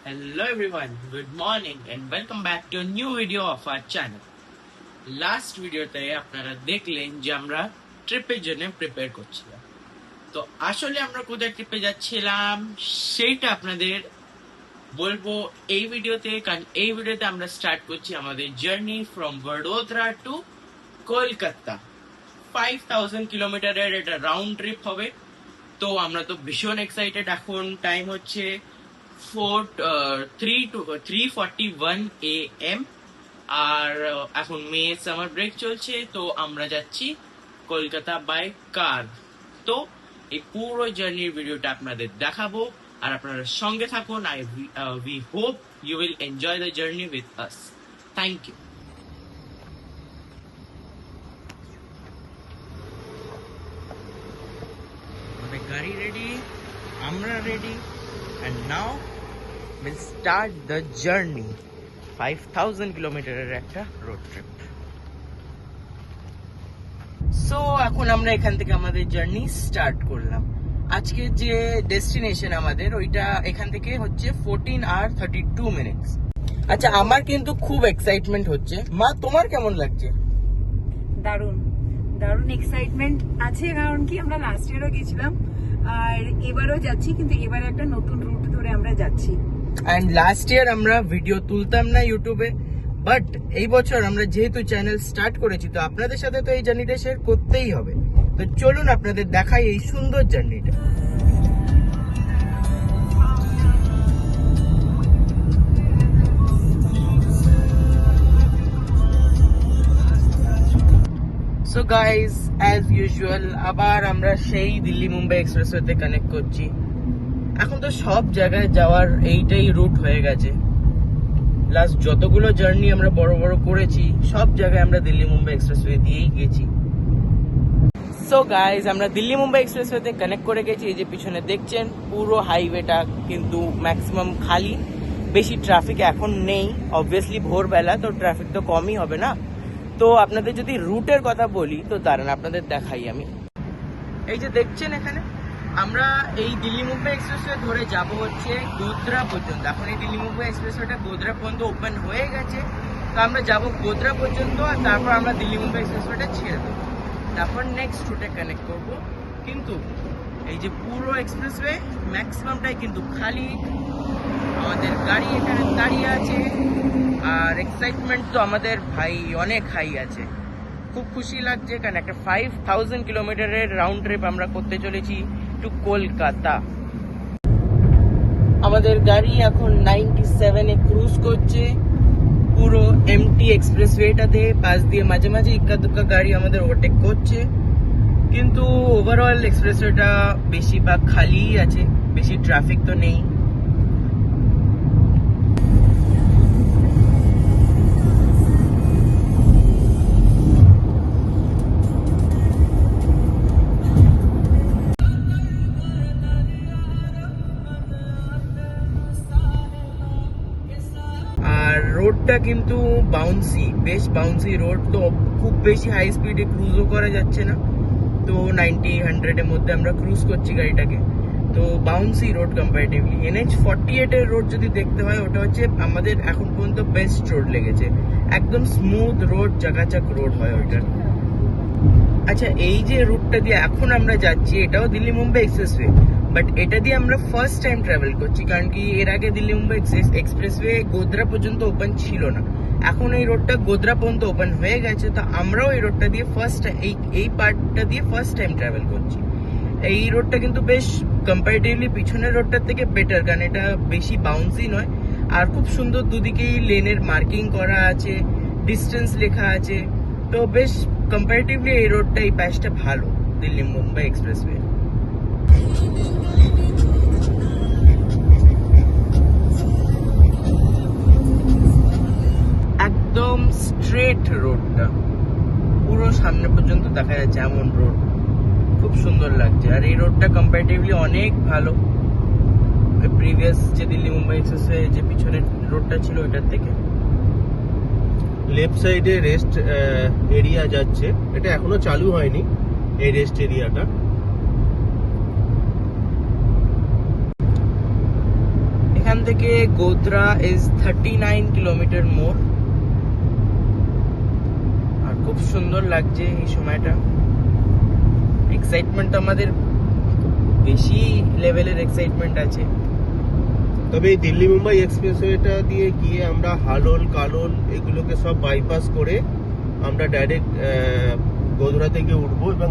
Hello everyone, good morning and welcome back to a new video of our channel. Last ভিডিওতে আপনারা দেখলেন যে আমরা ট্রিপের জন্য প্রিপেয়ার করছিলাম। তো আসলে আমরা কোথায় ট্রিপে যাচ্ছিলাম সেইটা আপনাদের বলবো এই ভিডিওতে, কারণ এই ভিডিওতে আমরা স্টার্ট করছি আমাদের journey from Vadodara to Kolkata. 5000 কিলোমিটারের এটা রাউন্ড ট্রিপ হবে। তো আমরা তো ভীষণ এক্সাইটেড। এখন টাইম হচ্ছে 3:41 AM আর এখন মে সামার ব্রেক চলছে। তো আমরা যাচ্ছি কলকাতা বাই কার। তো এই পুরো জার্নির ভিডিওটা আপনাদের দেখাবো আর আপনারা সঙ্গে থাকুন। We hope you will enjoy the journey with us. Thank you. গাড়ি রেডি, আমরা ready, and now we'll start the journey. 5000 কিলোমিটারের একটা রোড ট্রিপ। সো এখন আমরা এখান থেকে আমাদের জার্নি স্টার্ট করলাম। আজকে যে ডেস্টিনেশন আমাদের ওইটা এখান থেকে হচ্ছে 14 hours 32 minutes। আচ্ছা, আমার কিন্তু খুব এক্সাইটমেন্ট হচ্ছে। মা, তোমার কেমন লাগছে? দারুণ দারুণ এক্সাইটমেন্ট আছে, কারণ কি আমরা লাস্ট ইয়ারও গেছিলাম আর এবারও যাচ্ছি, কিন্তু এবারে একটা নতুন রুট ধরে আমরা যাচ্ছি। অ্যান্ড লাস্ট ইয়ার আমরা ভিডিও তুলতাম না ইউটিউবে, বাট এই বছর আমরা যেহেতু চ্যানেল স্টার্ট করেছি তো আপনাদের সাথে তো এই জার্নিটা শেয়ার করতেই হবে। তো চলুন আপনাদের দেখাই এই সুন্দর জার্নিটা। সো গাইজ, অ্যাজ ইউজুয়াল আবার আমরা সেই দিল্লি মুম্বাই এক্সপ্রেসওয়েতে কানেক্ট করছি। এখন তো সব জায়গায় যাওয়ার এইটাই রুট হয়ে গেছে। লাস্ট যতগুলো জার্নি আমরা বড় বড় করেছি সব জায়গায় আমরা দিল্লি মুম্বাই এক্সপ্রেসওয়ে দিয়েই গেছি। সো গাইজ, আমরা দিল্লি মুম্বাই এক্সপ্রেসওয়েতে কানেক্ট করে গেছি। এই যে পিছনে দেখছেন পুরো হাইওয়েটা কিন্তু ম্যাক্সিমাম খালি, বেশি ট্রাফিক এখন নেই। অবভিয়াসলি ভোরবেলা তো ট্রাফিক তো কমই হবে না। তো আপনাদের যদি রুটের কথা বলি তো দাঁড়ান আপনাদের দেখাই আমি। এই যে দেখছেন এখানে আমরা এই দিল্লি মুম্বাই এক্সপ্রেসওয়ে ধরে যাব হচ্ছে গোদ্রা পর্যন্ত। এখন এই দিল্লি মুম্বাই এক্সপ্রেসওয়েটা গোদ্রা পর্যন্ত ওপেন হয়ে গেছে। তো আমরা যাব গোদ্রা পর্যন্ত আর তারপর আমরা দিল্লি মুম্বাই এক্সপ্রেসওয়েটা ছেড়ে দেবো, তারপর নেক্সট রুটে কানেক্ট করব। কিন্তু এই যে পুরো এক্সপ্রেসওয়ে ম্যাক্সিমামটাই কিন্তু খালি, আমাদের গাড়ি এখানে দাঁড়িয়ে আছে আর এক্সাইটমেন্ট তো আমাদের ভাই অনেক হাই আছে। খুব খুশি লাগছে কারণ একটা 5000 কিলোমিটারের রাউন্ড ট্রিপ আমরা করতে চলেছি টু কলকাতা। আমাদের গাড়ি এখন 97-এ ক্রুজ করছে পুরো এমটি এক্সপ্রেসওয়েটাতে। পাশ দিয়ে মাঝে মাঝে ইক্কা দুক্কা গাড়ি আমাদের ওভারটেক করছে, কিন্তু ওভারঅল এক্সপ্রেসওয়েটা বেশিরভাগ খালিই আছে, বেশি ট্রাফিক তো নেই। রোডটা কিন্তু বাউন্সি, বেশ বাউন্সি রোড। তো খুব বেশি হাই স্পিডে ক্রুজও করা যাচ্ছে না। তো 90-100-এর মধ্যে আমরা ক্রুজ করছি গাড়িটাকে। তো বাউন্সি রোড কম্পারেটিভলি। NH-48 এর রোড যদি দেখতে হয় ওটা হচ্ছে আমাদের এখন পর্যন্ত বেস্ট রোড লেগেছে। একদম স্মুথ রোড, চাকাচাক রোড হয় ওইটা। আচ্ছা, এই যে রুটটা দিয়ে এখন আমরা যাচ্ছি এটাও দিল্লি মুম্বাই এক্সপ্রেসওয়ে, বাট এটা দিয়ে আমরা ফার্স্ট টাইম ট্রাভেল করছি। কারণ কি এর আগে দিল্লি মুম্বাই এক্সপ্রেসওয়ে গোদ্রা পর্যন্ত ওপেন ছিল না। এখন এই রোডটা গোদ্রা পর্যন্ত ওপেন হয়ে গেছে। তো আমরাও এই রোডটা দিয়ে এই পার্টটা দিয়ে ফার্স্ট টাইম ট্রাভেল করছি। এই রোডটা কিন্তু বেশ কম্পারেটিভলি পিছনের রোডটার থেকে বেটার, কারণ এটা বেশি বাউন্সি নয় আর খুব সুন্দর দুদিকেই লেনের মার্কিং করা আছে, ডিস্টেন্স লেখা আছে। তো বেশ কম্পারেটিভলি এই রোডটা, এই প্যাচটা ভালো দিল্লি মুম্বাই এক্সপ্রেসওয়ে। একদম স্ট্রেট রোডটা, পুরো সামনে পর্যন্ত দেখা যাচ্ছে এমন রোড, খুব সুন্দর লাগছে। আর এই রোডটা কম্পারেটিভলি অনেক ভালো প্রিভিয়াস যে দিল্লি মুম্বাই এক্সপ্রেসওয়ে যে পিছনের রোডটা ছিল ওইটার থেকে। লেফট সাইডে রেস্ট এরিয়া যাচ্ছে, এটা এখনো চালু হয়নি এই রেস্ট এরিয়াটা। এখান থেকে গোধরা ইজ 39 কিলোমিটার মোর। আর খুব সুন্দর লাগছে এই সময়টা। এক্সাইটমেন্ট আমাদের বেশি লেভেলের এক্সাইটমেন্ট আছে। তবে এই দিল্লি মুম্বাই এক্সপ্রেসওয়েটা দিয়ে গিয়ে আমরা হালোল কালোল এগুলোকে সব বাইপাস করে আমরা ডাইরেক্ট গোধরা থেকে উঠবো এবং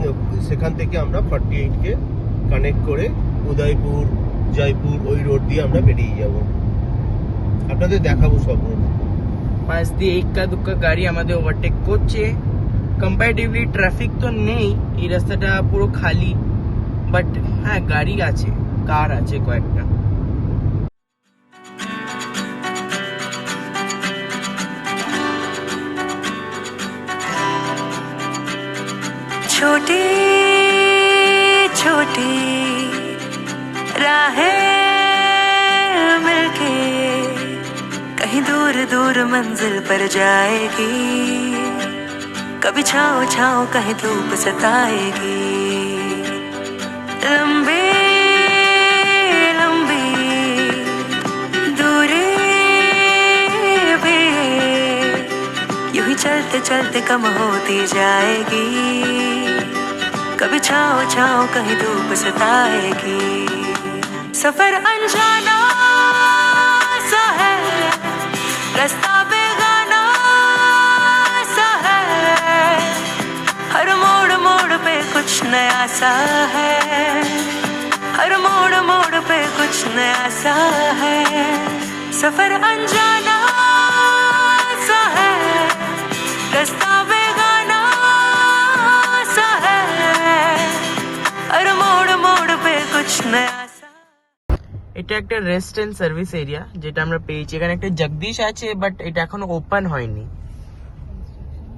সেখান থেকে আমরা 48-কে কানেক্ট করে উদয়পুর জয়পুর ওই রোড দিয়ে আমরা বেরিয়ে যাব। আপনাদের দেখাবো সব রোড। পাশ দিয়ে এক্কা দুক্কা গাড়ি আমাদের ওভারটেক করছে। কম্পারেটিভলি ট্রাফিক তো নেই, এই রাস্তাটা পুরো খালি, বাট হ্যাঁ গাড়ি আছে, কার আছে কয়েকটা। छोटी छोटी राहें मिलके कहीं दूर दूर मंजिल पर जाएगी, कभी छाँव छाँव कहीं धूप सताएगी। लंबी लंबी दूरी भी यूं ही चलते चलते कम होती जाएगी, कभी छाँव छाँव कहीं धूप सताएगी। सफर अनजाना सा है, रास्ता बेगाना सा है, हर मोड़ मोड़ पे कुछ नया सा है, हर मोड़ मोड़ पे कुछ नया सा है। सफर अनजाना सा है, रास्ता बेगाना सा है, हर मोड़ मोड़ पे कुछ नया सा। এটা একটা রেস্ট এন্ড সার্ভিস এরিয়া যেটা আমরা পেয়েছি। এখানে একটা জগদীশ আছে, বাট এটা এখনো ওপেন হয়নি,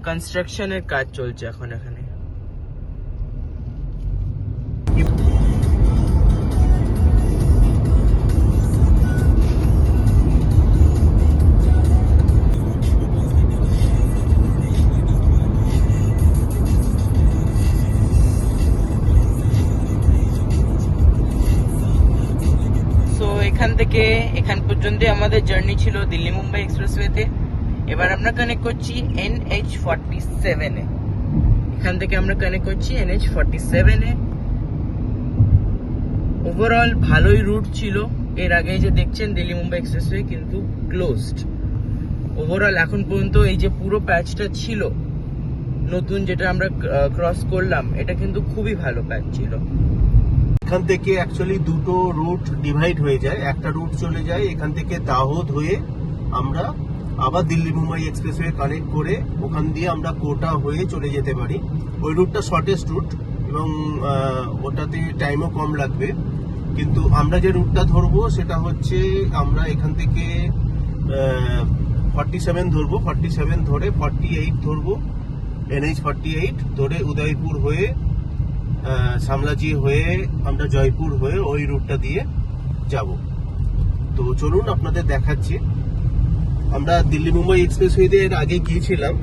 কনস্ট্রাকশনের কাজ চলছে এখন এখানে। এখান থেকে এখান পর্যন্ত আমাদের জার্নি ছিল দিল্লি মুম্বাই এক্সপ্রেসওয়েতে। এবার আমরা কানেক্ট করছি NH47 এ। এখান থেকে আমরা কানেক্ট করছি NH47 এ। ওভারঅল ভালোই রুট ছিল। এর আগে যে দেখছেন দিল্লি মুম্বাই এক্সপ্রেসওয়ে কিন্তু ক্লোজড। ওভারঅল এখন পর্যন্ত এই যে পুরো প্যাচটা ছিল নতুন যেটা আমরা ক্রস করলাম, এটা কিন্তু খুবই ভালো প্যাচ ছিল। এখান থেকে অ্যাকচুয়ালি দুটো রুট ডিভাইড হয়ে যায়। একটা রুট চলে যায় এখান থেকে দাহোদ হয়ে আমরা আবার দিল্লি মুম্বাই এক্সপ্রেসওয়ে কানেক্ট করে ওখান দিয়ে আমরা কোটা হয়ে চলে যেতে পারি। ওই রুটটা শর্টেস্ট রুট এবং ওটাতে টাইমও কম লাগবে। কিন্তু আমরা যে রুটটা ধরবো সেটা হচ্ছে আমরা এখান থেকে 47 ধরবো, 47 ধরে 48 ধরবো, NH48 ধরে উদয়পুর হয়ে সামলাজি হয়ে আমরা জয়পুর হয়ে ওই রুটটা দিয়ে যাব। তো চলুন আপনাদের দেখাচ্ছি। আমরা দিল্লি মুম্বাই এক্সপ্রেসওয়ে এর আগে গিয়েছিলাম,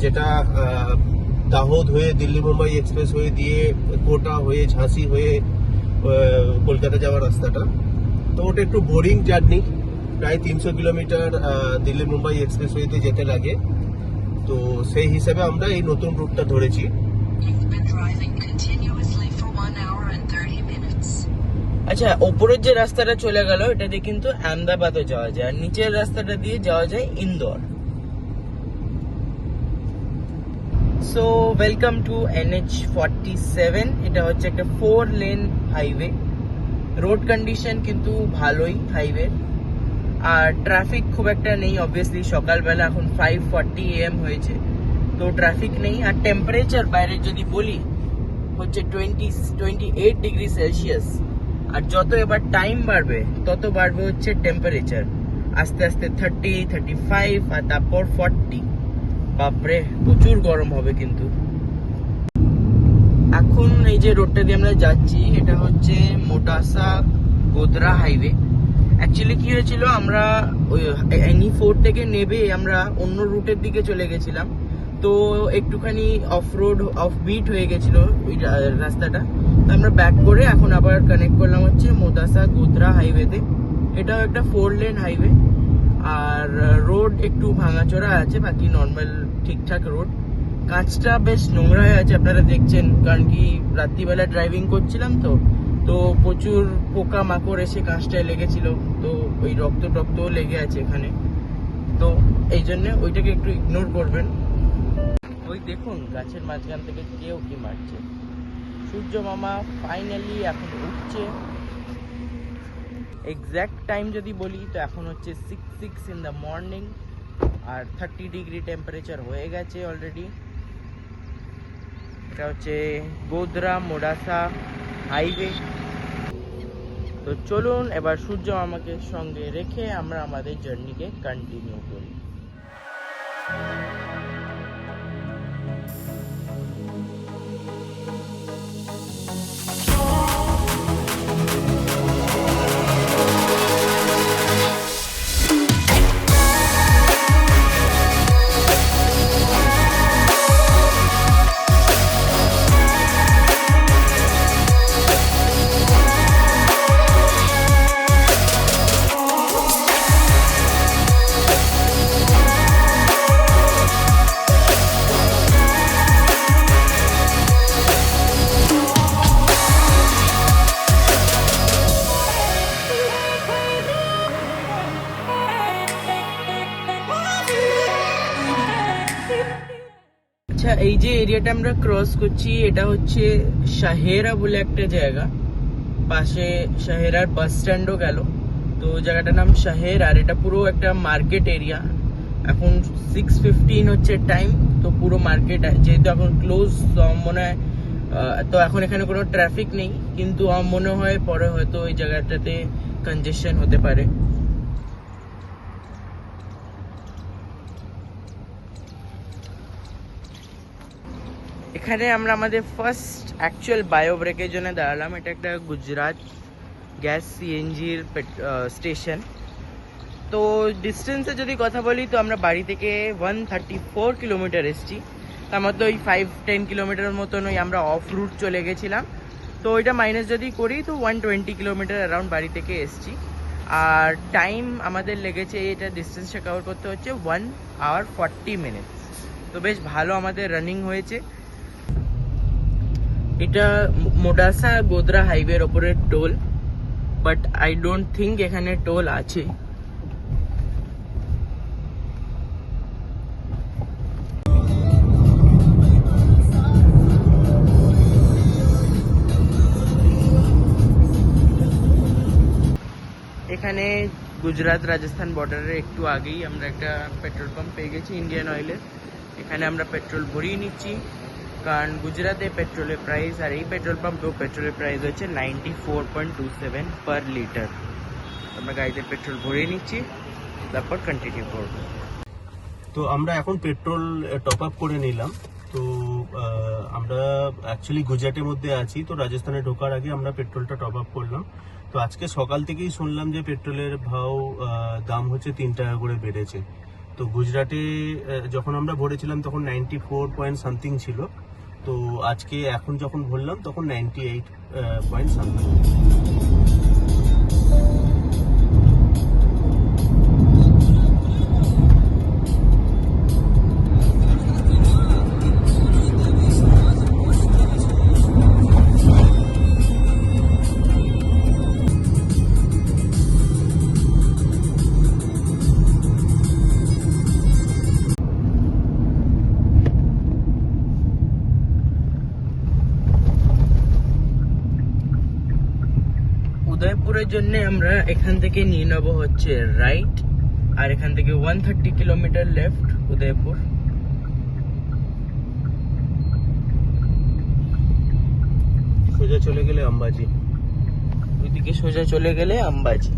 যেটা দাহোদ হয়ে দিল্লি মুম্বাই এক্সপ্রেসওয়ে দিয়ে কোটা হয়ে ঝাঁসি হয়ে কলকাতা যাওয়ার রাস্তাটা। তো ওটা একটু বোরিং জার্নি, প্রায় 300 কিলোমিটার দিল্লি মুম্বাই এক্সপ্রেসওয়েতে যেতে লাগে। তো সেই হিসেবে আমরা এই নতুন রুটটা ধরেছি। আচ্ছা, ওপরের যে রাস্তাটা চলে গেল এটা দিয়ে কিন্তু আহমেদাবাদও যাওয়া যায়, আর নিচের রাস্তাটা দিয়ে যাওয়া যায় Indore. So welcome to NH47। এটা হচ্ছে একটা 4 লেন হাইওয়ে। রোড কন্ডিশন কিন্তু ভালোই হাইওয়ে, আর ট্রাফিক খুব একটা নেই। অবভিয়াসলি সকালবেলা এখন 5:40 AM হয়েছে, তো ট্রাফিক নেই। আর টেম্পারেচার বাইরে যদি বলি হচ্ছে 28 ডিগ্রি সেলসিয়াস। আর যত এবার টাইম বাড়বে তত বাড়বে হচ্ছে টেম্পারেচার, আস্তে আস্তে 30, 35 আর তারপর 40। বাপরে, প্রচুর গরম হবে কিন্তু। এখন এই যে রোডটা দিয়ে আমরা যাচ্ছি এটা হচ্ছে মোটাসা গোধরা হাইওয়ে। অ্যাকচুয়ালি কি হয়েছিল, আমরা ওই NE4 থেকে নেবে আমরা অন্য রুটের দিকে চলে গেছিলাম, তো একটুখানি অফ রোড অফ বিট হয়ে গেছিল ওই রাস্তাটা। তো আমরা ব্যাক করে এখন আবার কানেক্ট করলাম হচ্ছে মোটাসা গোধরা হাইওয়েতে। এটাও একটা 4 লেন হাইওয়ে, আর রোড একটু ভাঙাচোরা আছে, বাকি নর্মাল ঠিকঠাক রোড। কাঁচটা বেশ নোংরা হয়ে আছে, আপনারা দেখছেন, কারণ কি রাত্রিবেলা ড্রাইভিং করছিলাম তো প্রচুর পোকা মাকড় এসে কাঁচটায় লেগেছিল, তো ওই রক্ত টক্তও লেগে আছে এখানে, তো এই জন্য ওইটাকে একটু ইগনোর করবেন। ওই দেখুন গাছের মাঝখান থেকে কেউ কি মারছে। সূর্য মামা ফাইনালি এখন উঠছে। এক্স্যাক্ট টাইম যদি বলি তো এখন হচ্ছে 6 ইন দ্য মর্নিং, আর 30 ডিগ্রি টেম্পারেচার হয়ে গেছে অলরেডি। এটা হচ্ছে গোধরা মোডাসা হাইওয়ে। তো চলুন এবার সূর্য মামাকে সঙ্গে রেখে আমরা আমাদের জার্নিকে কন্টিনিউ করি। আচ্ছা, এই যে এরিয়াটা আমরা ক্রস করছি এটা হচ্ছে শাহেরা বলে একটা জায়গা, পাশে শাহেরার বাস স্ট্যান্ডও গেল, তো জায়গাটার নাম শাহের, আর এটা পুরো একটা মার্কেট এরিয়া। এখন 6:15 হচ্ছে টাইম, তো পুরো মার্কেট যেহেতু এখন ক্লোজ, তো মনে হয় তো এখন এখানে কোনো ট্রাফিক নেই, কিন্তু আমার মনে হয় পরে হয়তো এই জায়গাটাতে কনজেশন হতে পারে। এখানে আমরা আমাদের ফার্স্ট অ্যাকচুয়াল বায়ো ব্রেকের জন্য দাঁড়ালাম। এটা একটা গুজরাট গ্যাস সিএনজির স্টেশন। তো ডিস্টেন্সে যদি কথা বলি তো আমরা বাড়ি থেকে 134 কিলোমিটার এসেছি, তার মধ্যে ওই 5-10 কিলোমিটার মতন ওই আমরা অফ রুট চলে গেছিলাম, তো ওইটা মাইনাস যদি করি তো 120 কিলোমিটার অ্যারাউন্ড বাড়ি থেকে এসেছি। আর টাইম আমাদের লেগেছে এটা ডিস্টেন্সটা কভার করতে হচ্ছে 1 hour 40 minutes, তো বেশ ভালো আমাদের রানিং হয়েছে। এটা মোডাসা গোধরা হাইওয়ের ওপরে toll, but I don't think এখানে টোল আছে। এখানে গুজরাট রাজস্থান বর্ডারের একটু আগেই আমরা একটা পেট্রোল পাম্প পেয়ে গেছি ইন্ডিয়ান অয়েলের। এখানে আমরা পেট্রোল ভরিয়ে নিচ্ছি, কারণ গুজরাটে পেট্রোলের প্রাইস আর এই পেট্রোল পাম্পেও পেট্রোলের প্রাইস হচ্ছে 94.27 পার লিটার। আমরা গাড়িতে পেট্রোল ভরিয়ে নিচ্ছি, তারপর কন্টিনিউ করব। তো আমরা এখন পেট্রোল টপ আপ করে নিলাম। তো আমরা অ্যাকচুয়ালি গুজরাটের মধ্যে আছি, তো রাজস্থানে ঢোকার আগে আমরা পেট্রোলটা টপ আপ করলাম। তো আজকে সকাল থেকেই শুনলাম যে পেট্রোলের দাম হচ্ছে 3 টাকা করে বেড়েছে। তো গুজরাটে যখন আমরা ভরেছিলাম তখন 94 পয়েন্ট সামথিং ছিল, তো আজকে এখন যখন ভরলাম তখন 98 পয়েন্ট সামথিং। উদয়পুরের জন্য আমরা এখান থেকে নিয়ে নেব হচ্ছে রাইট, আর এখান থেকে 130 কিলোমিটার লেফট উদয়পুর। সোজা চলে গেলে আম্বাজি, ওইদিকে সোজা চলে গেলে আম্বাজি।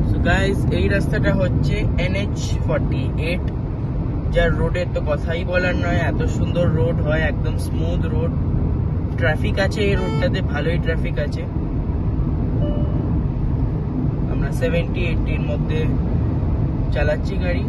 সো গাইস, এই রাস্তাটা হচ্ছে NH48, যার রোডের তো কথাই বলার নয়, এত সুন্দর রোড হয়, একদম স্মুথ রোড। ট্রাফিক আছে এই রোডটাতে, ভালোই ট্রাফিক আছে। আমরা 70-80 মধ্যে চালাচ্ছি গাড়ি।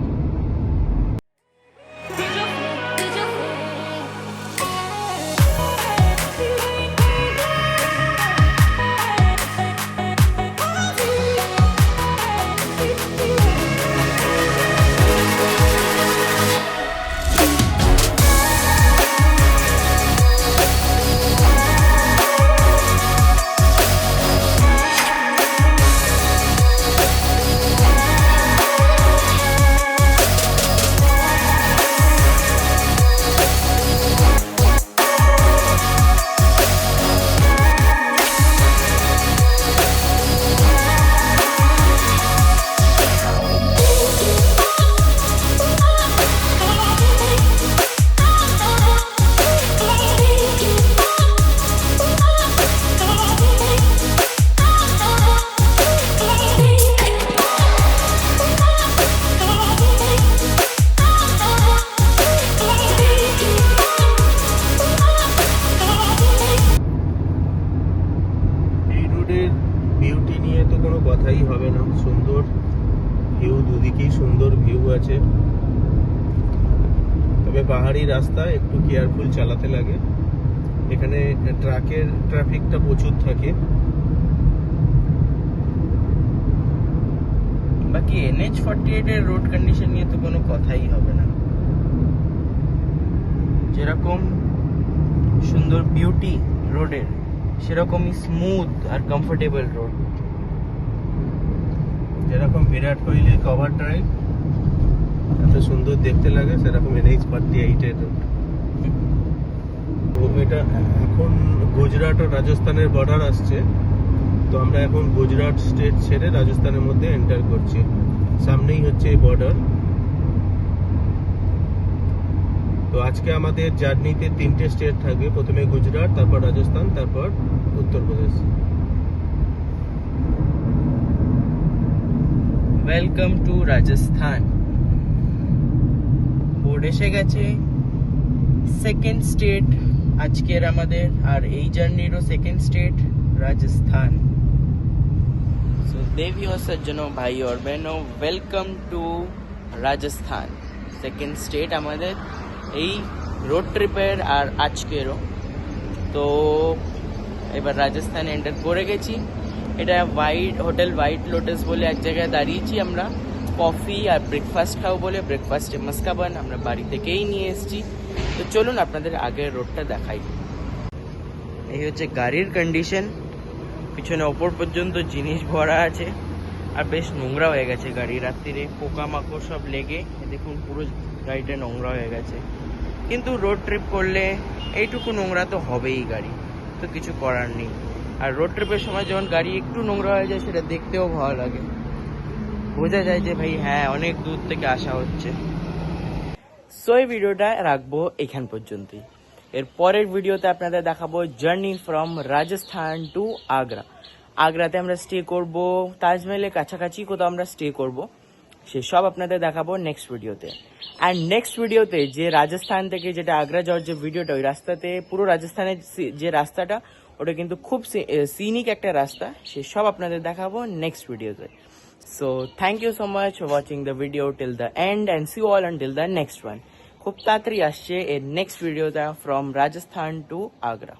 কথাই হবে না। সুন্দর ভিউ, দুদিকেই সুন্দর ভিউ আছে। তবে পাহাড়ি রাস্তা, একটু কেয়ারফুল চালাতে লাগে। এখানে ট্রাফিকটা প্রচুর থাকে। বাকি NH48 এর রোড কন্ডিশন নিয়ে তো কোনো কথাই হবে না। যেরকম সুন্দর বিউটি রোডের, সেরকমই স্মুথ আর কমফোর্টেবল রোড। যেরকম বিরাট কোহলি কভার ড্রাইভ এত সুন্দর দেখতে লাগে, সেরকম NH48 এর রোড। তো এটা এখন গুজরাট আর রাজস্থানের বর্ডার আসছে, তো আমরা এখন গুজরাট স্টেট ছেড়ে রাজস্থানের মধ্যে এন্টার করছি। সামনেই হচ্ছে এই বর্ডার। তো আজকে আমাদের জার্নিতে 3টে স্টেট থাকবে, প্রথমে গুজরাট, তারপর রাজস্থান, তারপর Uttar Pradesh. Welcome to Rajasthan. Board এসে গেছে। সেকেন্ড স্টেট আজকের আমাদের, আর এই জার্নিরও সেকেন্ড স্টেট রাজস্থান। সো দেবী ও সজ্জনো, ভাই और बहनों, welcome to Rajasthan. Second state আমাদের এই রোড ট্রিপের আর আজকেরও। তো এবার রাজস্থান এন্টার করে গেছি। এটা হোটেল হোয়াইট লোটাস বলে এক জায়গায় দাঁড়িয়েছি আমরা, কফি আর ব্রেকফাস্ট খাবো বলে। ব্রেকফাস্টে মাস্কাবান আমরা বাড়ি থেকেই নিয়ে এসেছি। তো চলুন আপনাদের আগের রোডটা দেখাই। এই হচ্ছে গাড়ির কন্ডিশন। পিছনে ওপর পর্যন্ত জিনিস ভরা আছে, আর বেশ নোংরা হয়ে গেছে গাড়ি। রাত্রিরে পোকামাকড় সব লেগে দেখুন পুরো গাড়িটা নোংরা হয়ে গেছে। কিন্তু রোড ট্রিপ করলে এইটুকু নোংরা তো হবেই গাড়ি, তো কিছু করার নেই। আর রোড ট্রিপের সময় যখন গাড়ি একটু নোংরা হয়ে যায়, সেটা দেখতেও ভালো লাগে। বোঝা যায় যে ভাই হ্যাঁ, অনেক দূর থেকে আসা হচ্ছে। সো এই ভিডিওটা রাখবো এখান পর্যন্তই। এর পরের ভিডিওতে আপনাদের দেখাবো journey from Rajasthan to Agra. আগ্রাতে আমরা স্টে করব, তাজমহলের কাছাকাছি কোথাও আমরা স্টে করব, সেসব আপনাদের দেখাবো নেক্সট ভিডিওতে। অ্যান্ড নেক্সট ভিডিওতে যে রাজস্থান থেকে যেটা আগ্রা যাওয়ার যে ভিডিওটা, ওই রাস্তাতে পুরো রাজস্থানের যে রাস্তাটা, ওটা কিন্তু খুব সিনিক একটা রাস্তা, সেসব আপনাদের দেখাবো নেক্সট ভিডিওতে। So thank you so much for watching the video till the end and see all until the next one. খুব তাড়াতাড়ি আসছে এর নেক্সট ভিডিওটা ফ্রম রাজস্থান টু আগ্রা।